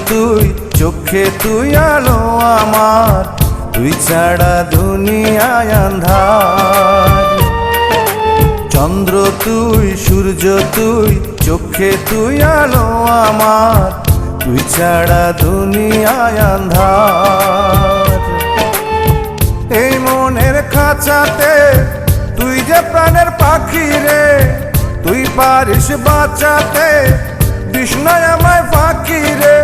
তুই, চোখে তুই আলো আমার, তুই ছাড়া দুনিয়ায় আন্ধার। চন্দ্র তুই, সূর্য তুই, চোখে তুই আলো আমার, তুই ছাড়া দুনিয়ায় আন্ধার। এই মনের খাঁচাতে তুই যে প্রাণের পাখি রে, তুই পারিস বাঁচাতে বিষ্ণায় আমায় ফাঁকি রে।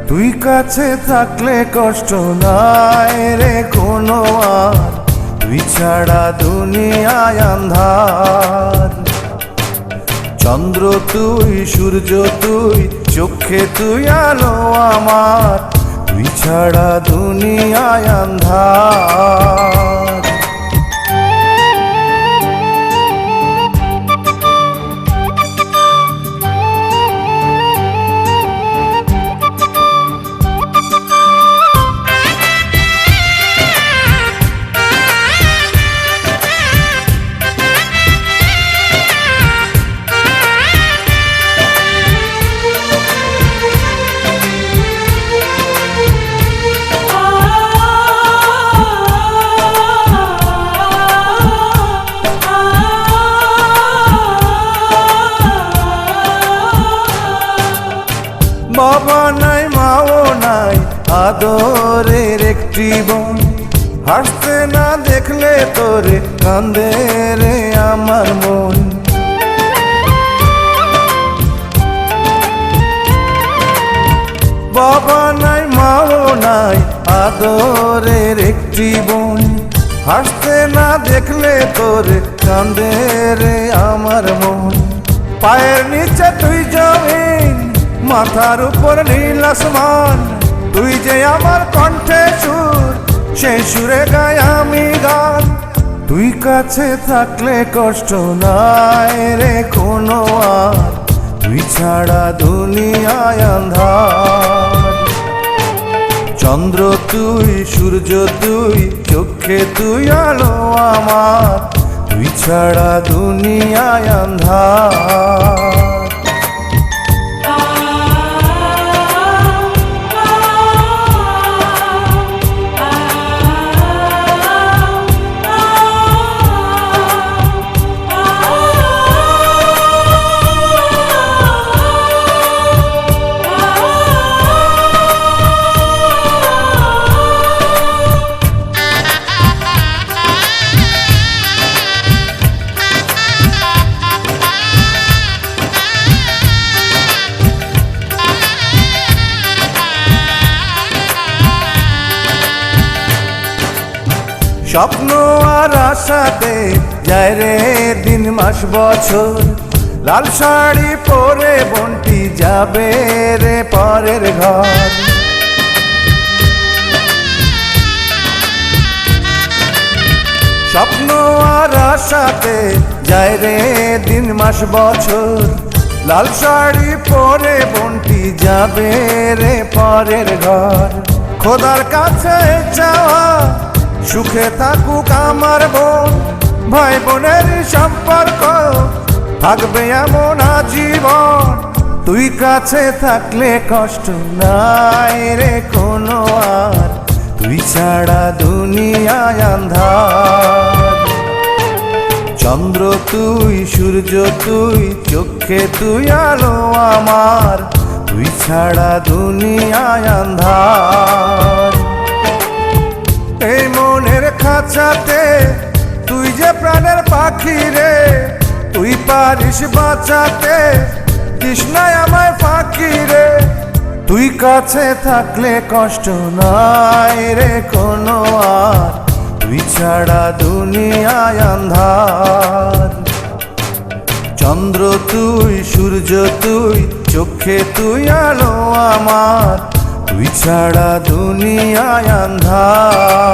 তুই কাছে থাকলে কষ্ট নাই রে কোনো আর, তুই ছাড়া দুনিয়ায় আন্ধার। চন্দ্র তুই, সূর্য তুই, চোখে তুই আলো আমার, তুই ছাড়া দুনিয়ায় আন্ধার। বাবা নাই, মাও নাই, আদরের একটি বোন, হাসতে না দেখলে তোরে কান্দে রে আমার মন। বাবা নাই, মাও নাই, আদরের একটি বোন, হাসতে না দেখলে তোরে কান্দে রে আমার মন। পায়ের নিচে তুই জমিন, মাথার উপর নীল আসমান, তুই যে আমার কণ্ঠে সুর, সেই সুরে গাই আমি গান। তুই কাছে থাকলে কষ্ট নাই রে কোনো আর, তুই ছাড়া দুনিয়ায় আন্ধার। চন্দ্র তুই, সূর্য তুই, চোখে তুই আলো আমার, তুই ছাড়া দুনিয়ায় আন্ধার। স্বপ্ন আর আশাতে যায় রে দিন মাস বছর, লাল শাড়ি পরে বন্টি যাবে রে পরের ঘর। স্বপ্ন আর আশাতে যায় রে দিন মাস বছর, লাল শাড়ি পরে বন্টি যাবে রে পরের ঘর। খোদার কাছে চাওয়া সুখে থাকুক আমার বোন, ভাই বোনের সম্পর্ক থাকবে এমন আজীবন। তুই কাছে থাকলে কষ্ট নাই রে কোনো আর, তুই ছাড়া দুনিয়ায় আন্ধার। চন্দ্র তুই, সূর্য তুই, চোখে তুই আলো আমার, তুই ছাড়া দুনিয়ায় আন্ধার। এই মনের খাঁচাতে তুই যে প্রাণের পাখি রে, তুই পারিস বাঁচাতে তৃষ্ণায় আমায় ফাঁকি রে। তুই কাছে থাকলে কষ্ট নাই রে কোনো আর, তুই ছাড়া দুনিয়ায় আন্ধার। চন্দ্র তুই, সূর্য তুই, চোখে তুই আলো আমার, তুই ছাড়া দুনিয়ায় আন্ধার।